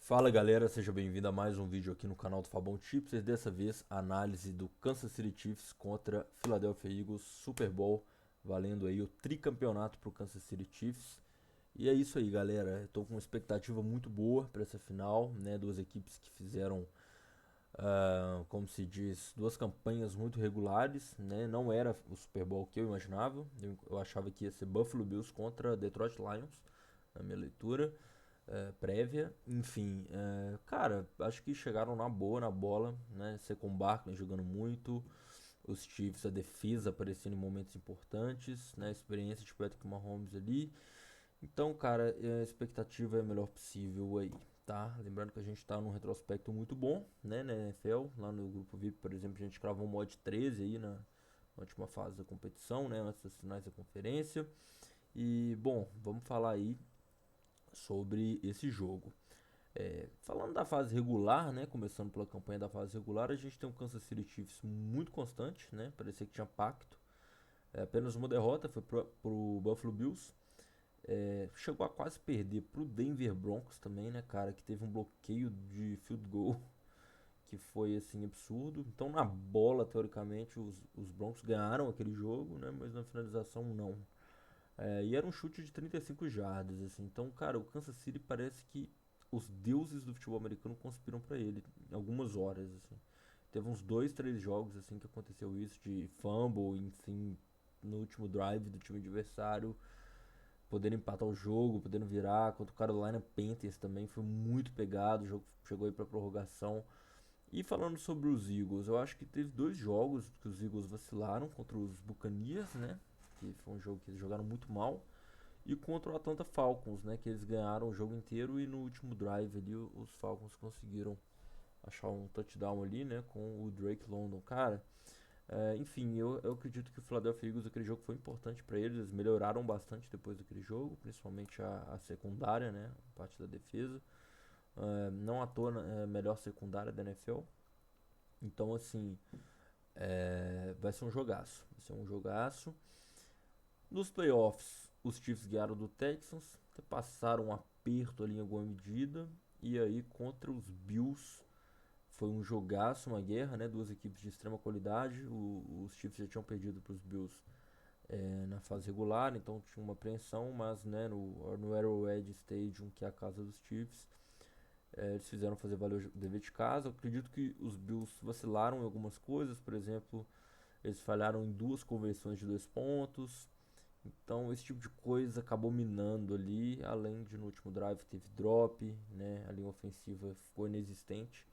Fala galera, seja bem-vindo a mais um vídeo aqui no canal do Fabão Chips. E dessa vez, análise do Kansas City Chiefs contra Philadelphia Eagles, Super Bowl, valendo aí o tricampeonato para o Kansas City Chiefs. E é isso aí, galera. Estou com uma expectativa muito boa para essa final, né? Duas equipes que fizeram, como se diz, duas campanhas muito regulares, né? Não era o Super Bowl que eu imaginava. Eu achava que ia ser Buffalo Bills contra Detroit Lions, na minha leitura prévia. Enfim, cara, acho que chegaram na boa, na bola, né? Saquon Barkley jogando muito, os Chiefs, a defesa aparecendo em momentos importantes, né? A experiência de Patrick Mahomes ali. Então, cara, a expectativa é a melhor possível aí, tá? Lembrando que a gente tá num retrospecto muito bom, né, na NFL. Lá no grupo VIP, por exemplo, a gente cravou um mod 13 aí na última fase da competição, né, antes das finais da conferência. E, bom, vamos falar aí sobre esse jogo. Falando da fase regular, né, começando pela campanha da fase regular, a gente tem um Kansas City Chiefs muito constante, né, parecia que tinha pacto. Apenas uma derrota foi pro Buffalo Bills. Chegou a quase perder pro Denver Broncos também, né, cara, que teve um bloqueio de field goal que foi assim absurdo. Então na bola, teoricamente, os Broncos ganharam aquele jogo, né, mas na finalização não. E era um chute de 35 jardas, assim. Então, cara, o Kansas City parece que os deuses do futebol americano conspiram pra ele em algumas horas, assim. Teve uns dois, três jogos assim que aconteceu isso de fumble, enfim, no último drive do time adversário, podendo empatar o jogo, podendo virar. Contra o Carolina Panthers também foi muito pegado, o jogo chegou aí pra prorrogação. E falando sobre os Eagles, eu acho que teve dois jogos que os Eagles vacilaram contra os Buccaneers, né? Que foi um jogo que eles jogaram muito mal. E contra o Atlanta Falcons, né? Que eles ganharam o jogo inteiro e no último drive ali os Falcons conseguiram achar um touchdown ali, né? Com o Drake London. Cara, enfim, eu acredito que o Philadelphia Eagles, aquele jogo foi importante para eles. Eles melhoraram bastante depois daquele jogo, principalmente a secundária, né? A parte da defesa. Não à toa é a melhor secundária da NFL. Então, assim, vai ser um jogaço. Vai ser um jogaço. Nos playoffs, os Chiefs ganharam do Texans, passaram um aperto ali em alguma medida. E aí, contra os Bills, foi um jogaço, uma guerra, né? Duas equipes de extrema qualidade. Os Chiefs já tinham perdido para os Bills na fase regular, então tinha uma apreensão, mas né, no Arrowhead Stadium, que é a casa dos Chiefs, eles fizeram fazer valer o dever de casa. Eu acredito que os Bills vacilaram em algumas coisas, por exemplo, eles falharam em duas conversões de 2 pontos. Então esse tipo de coisa acabou minando ali, além de no último drive teve drop, né? A linha ofensiva ficou inexistente,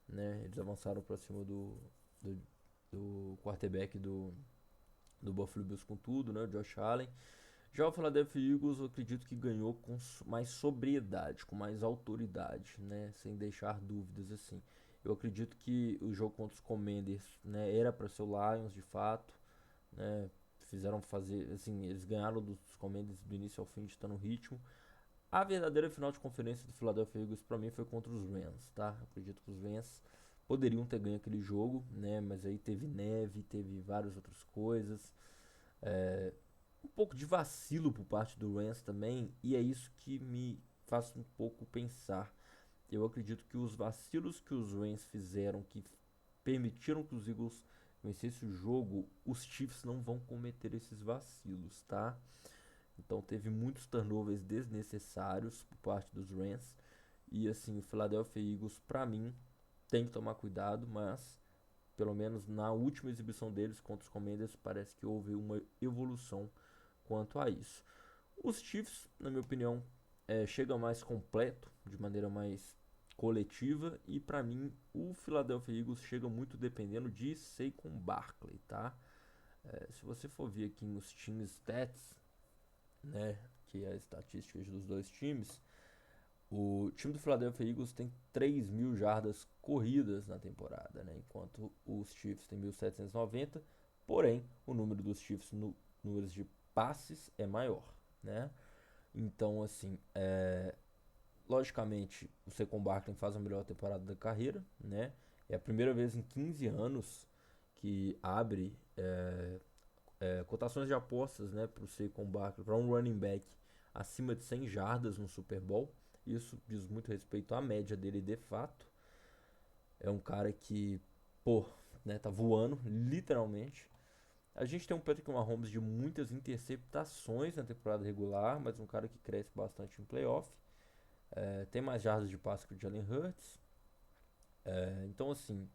né? Eles avançaram para cima do, do quarterback do Buffalo Bills com tudo, né? O Josh Allen. Já o Philadelphia Eagles eu acredito que ganhou com mais sobriedade, com mais autoridade, né? Sem deixar dúvidas assim. Eu acredito que o jogo contra os Commanders, né, era para ser o Lions de fato, né? Fizeram fazer, assim, eles ganharam dos Commanders do início ao fim, de estar no ritmo. A verdadeira final de conferência do Philadelphia Eagles para mim foi contra os Rams, tá? Eu acredito que os Rams poderiam ter ganho aquele jogo, né? Mas aí teve neve, teve várias outras coisas. Um pouco de vacilo por parte do Rams também, e é isso que me faz um pouco pensar. Eu acredito que os vacilos que os Rams fizeram, que permitiram que os Eagles vencessem o jogo, os Chiefs não vão cometer esses vacilos, tá? Então teve muitos turnovers desnecessários por parte dos Rams. E assim, o Philadelphia Eagles, pra mim, tem que tomar cuidado, mas pelo menos na última exibição deles contra os Commanders, parece que houve uma evolução quanto a isso. Os Chiefs, na minha opinião, chega mais completo, de maneira mais coletiva, e para mim o Philadelphia Eagles chega muito dependendo de Saquon Barkley, tá? Se você for ver aqui nos team stats, né, que é as estatísticas dos dois times, o time do Philadelphia Eagles tem 3.000 jardas corridas na temporada, né, enquanto os Chiefs têm 1.790. Porém, o número dos Chiefs no números de passes é maior, né? Então, assim, logicamente, o Saquon Barkley faz a melhor temporada da carreira, né? É a primeira vez em 15 anos que abre cotações de apostas, né, para o Saquon Barkley, para um running back acima de 100 jardas no Super Bowl. Isso diz muito respeito à média dele de fato. É um cara que, pô, né, tá voando, literalmente. A gente tem um Patrick Mahomes de muitas interceptações na temporada regular, mas um cara que cresce bastante em playoff. Tem mais jardas de passe que o Jalen Hurts. Então, assim,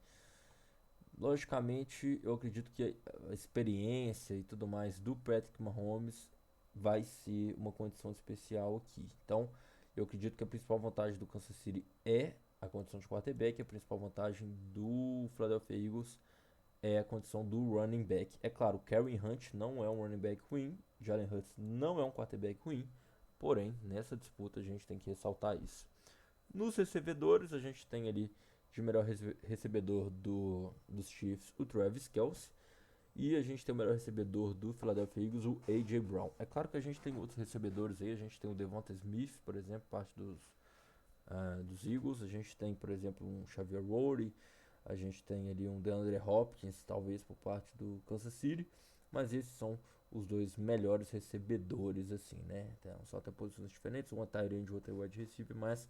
logicamente, eu acredito que a experiência e tudo mais do Patrick Mahomes vai ser uma condição especial aqui. Então, eu acredito que a principal vantagem do Kansas City é a condição de quarterback, a principal vantagem do Philadelphia Eagles é a condição do running back. É claro, o Kareem Hunt não é um running back ruim, Jalen Hurts não é um quarterback ruim, porém, nessa disputa a gente tem que ressaltar isso. Nos recebedores, a gente tem ali de melhor recebedor dos Chiefs, o Travis Kelce. E a gente tem o melhor recebedor do Philadelphia Eagles, o A.J. Brown. É claro que a gente tem outros recebedores aí. A gente tem o Devonta Smith, por exemplo, parte dos Eagles. A gente tem, por exemplo, um Xavier Worthy. A gente tem ali um DeAndre Hopkins, talvez por parte do Kansas City. Mas esses são os dois melhores recebedores, assim, né? Então, só tem posições diferentes. Um é tight end, o outro é wide receiver, mas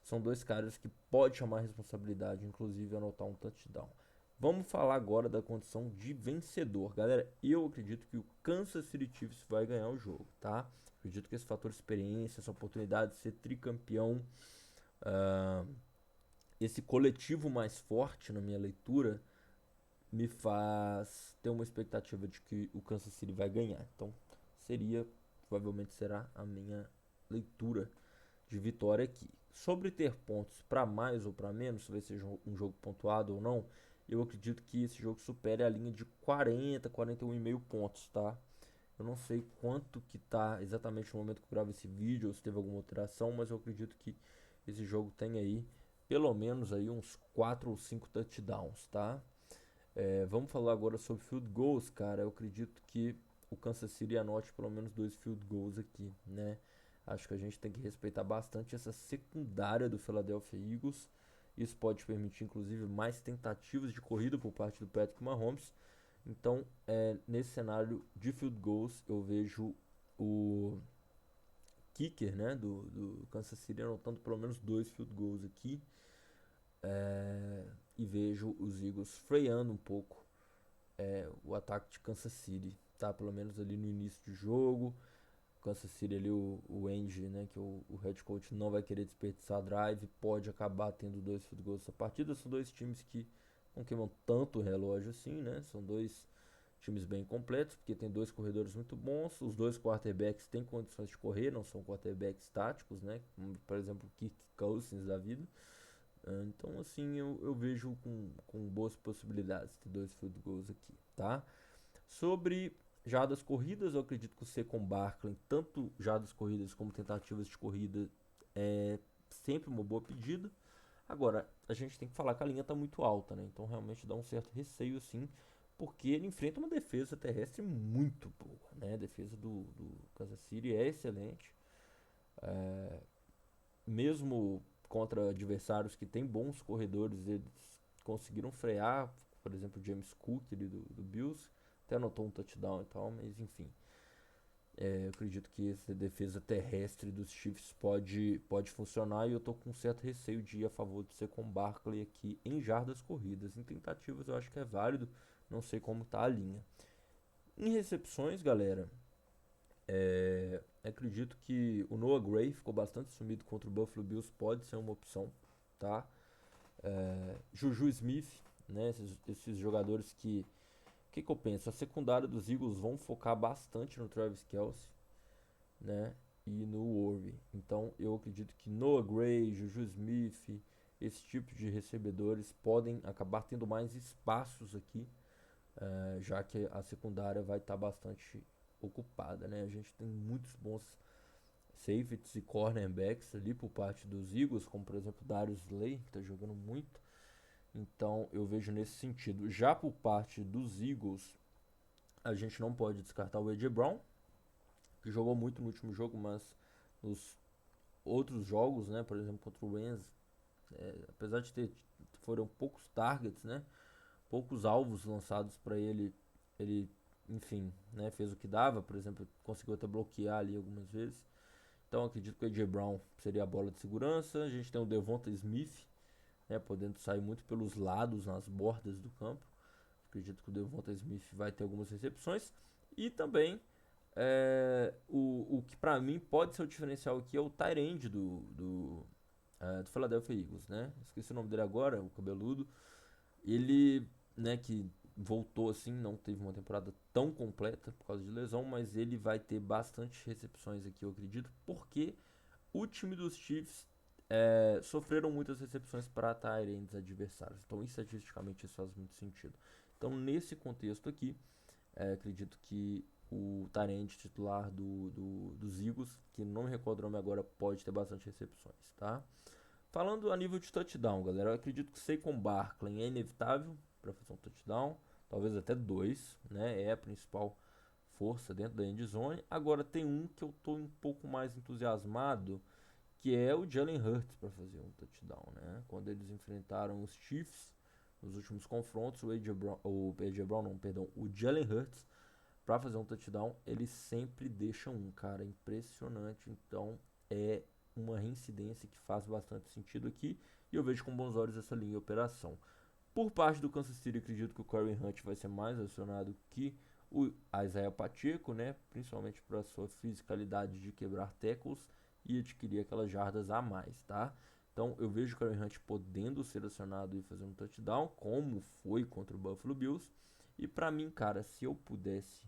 são dois caras que pode chamar a responsabilidade, inclusive anotar um touchdown. Vamos falar agora da condição de vencedor. Galera, eu acredito que o Kansas City Chiefs vai ganhar o jogo, tá? Acredito que esse fator experiência, essa oportunidade de ser tricampeão, uh, esse coletivo mais forte na minha leitura, me faz ter uma expectativa de que o Kansas City vai ganhar. Então, provavelmente será a minha leitura de vitória aqui. Sobre ter pontos para mais ou para menos, se vai ser um jogo pontuado ou não, eu acredito que esse jogo supere a linha de 40, 41,5 pontos, tá? Eu não sei quanto que tá exatamente no momento que eu gravo esse vídeo, ou se teve alguma alteração, mas eu acredito que esse jogo tem aí pelo menos aí uns 4 ou 5 touchdowns, tá? Vamos falar agora sobre field goals, cara. Eu acredito que o Kansas City anote pelo menos 2 field goals aqui, né? Acho que a gente tem que respeitar bastante essa secundária do Philadelphia Eagles. Isso pode permitir, inclusive, mais tentativas de corrida por parte do Patrick Mahomes. Então, nesse cenário de field goals, eu vejo o kicker, né, do Kansas City anotando pelo menos 2 field goals aqui. E vejo os Eagles freando um pouco o ataque de Kansas City, tá? Pelo menos ali no início do jogo. Kansas City ali, o Andy, né, que o head coach não vai querer desperdiçar drive, pode acabar tendo 2 field goals nessa partida. São dois times que não queimam tanto o relógio assim, né? São dois times bem completos, porque tem dois corredores muito bons, os dois quarterbacks têm condições de correr, não são quarterbacks táticos, né? Como, por exemplo, o Kirk Cousins da vida. Então, assim, eu vejo com boas possibilidades de 2 field goals aqui, tá? Sobre jardas corridas, eu acredito que o Saquon Barkley, tanto jardas corridas como tentativas de corrida, é sempre uma boa pedida. Agora, a gente tem que falar que a linha está muito alta, né? Então realmente dá um certo receio, sim, porque ele enfrenta uma defesa terrestre muito boa, né? A defesa do Kansas City é excelente. Mesmo contra adversários que têm bons corredores, eles conseguiram frear, por exemplo, o James Cook do Bills, até anotou um touchdown e tal, mas enfim. Eu acredito que essa defesa terrestre dos Chiefs pode funcionar e eu tô com um certo receio de ir a favor do Saquon Barkley aqui em jardas corridas. Em tentativas eu acho que é válido, não sei como tá a linha. Em recepções, galera, acredito que o Noah Gray ficou bastante sumido contra o Buffalo Bills, pode ser uma opção, tá? Juju Smith, né? Esses jogadores que eu penso? A secundária dos Eagles vão focar bastante no Travis Kelce, né? E no Worthy. Então eu acredito que Noah Gray, Juju Smith, esse tipo de recebedores podem acabar tendo mais espaços aqui, já que a secundária vai estar bastante ocupada, né? A gente tem muitos bons safeties e cornerbacks ali por parte dos Eagles, como por exemplo Darius Slay, que está jogando muito. Então eu vejo nesse sentido. Já por parte dos Eagles, a gente não pode descartar o A.J. Brown, que jogou muito no último jogo, mas nos outros jogos, né, por exemplo contra o Rams, apesar de foram poucos targets, né, poucos alvos lançados para ele, ele enfim, né, fez o que dava, por exemplo, conseguiu até bloquear ali algumas vezes. Então acredito que o A.J. Brown seria a bola de segurança. A gente tem o Devonta Smith, né, podendo sair muito pelos lados, nas bordas do campo. Acredito que o Devonta Smith vai ter algumas recepções. E também o que para mim pode ser o diferencial aqui é o tight end do Philadelphia Eagles, né? Esqueci o nome dele agora, o cabeludo. Ele, né, que voltou assim, não teve uma temporada tão completa por causa de lesão, mas ele vai ter bastante recepções aqui, eu acredito, porque o time dos Chiefs sofreram muitas recepções para tight ends adversários. Então, estatisticamente, isso faz muito sentido. Então, nesse contexto aqui, acredito que o tight end titular dos Eagles, que não me recordo o nome agora, pode ter bastante recepções, tá? Falando a nível de touchdown, galera, eu acredito que Saquon Barkley é inevitável para fazer um touchdown, talvez até dois, né? É a principal força dentro da endzone. Agora tem um que eu tô um pouco mais entusiasmado, que é o Jalen Hurts para fazer um touchdown, né? Quando eles enfrentaram os Chiefs nos últimos confrontos, o Jalen Hurts para fazer um touchdown, ele sempre deixa um, cara, impressionante. Então é uma reincidência que faz bastante sentido aqui e eu vejo com bons olhos essa linha de operação. Por parte do Kansas City, acredito que o Kareem Hunt vai ser mais acionado que o Isaiah Pacheco, né? Principalmente para sua fisicalidade de quebrar tackles e adquirir aquelas jardas a mais, tá? Então eu vejo o Kareem Hunt podendo ser acionado e fazer um touchdown, como foi contra o Buffalo Bills. E para mim, cara, se eu pudesse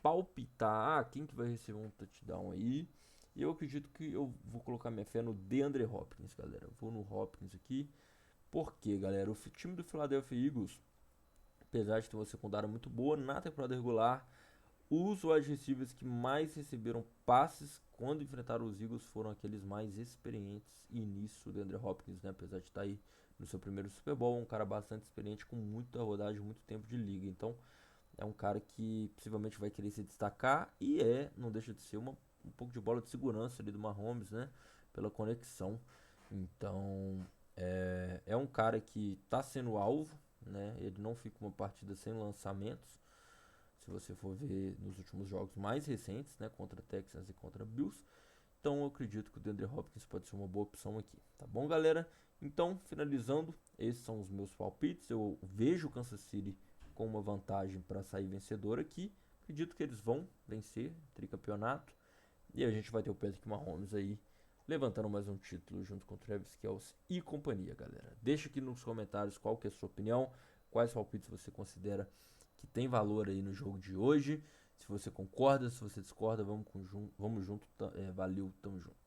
palpitar, quem que vai receber um touchdown aí, eu acredito que eu vou colocar minha fé no DeAndre Hopkins, galera. Eu vou no Hopkins aqui. Porque, galera, o time do Philadelphia Eagles, apesar de ter uma secundária muito boa na temporada regular, os wide receivers que mais receberam passes quando enfrentaram os Eagles foram aqueles mais experientes. E nisso, o DeAndre Hopkins, né, apesar de estar aí no seu primeiro Super Bowl, é um cara bastante experiente com muita rodagem, muito tempo de liga. Então, é um cara que possivelmente vai querer se destacar e não deixa de ser um pouco de bola de segurança ali do Mahomes, né? Pela conexão. Então, é um cara que está sendo alvo, né? Ele não fica uma partida sem lançamentos. Se você for ver nos últimos jogos mais recentes, né? Contra Texans e contra Bills. Então, eu acredito que o DeAndre Hopkins pode ser uma boa opção aqui. Tá bom, galera? Então, finalizando, esses são os meus palpites. Eu vejo o Kansas City com uma vantagem para sair vencedor aqui. Acredito que eles vão vencer o tricampeonato. E a gente vai ter o Patrick Mahomes aí levantando mais um título junto com o Travis Kelce e companhia, galera. Deixa aqui nos comentários qual que é a sua opinião, quais palpites você considera que tem valor aí no jogo de hoje. Se você concorda, se você discorda, vamos junto. Valeu, tamo junto.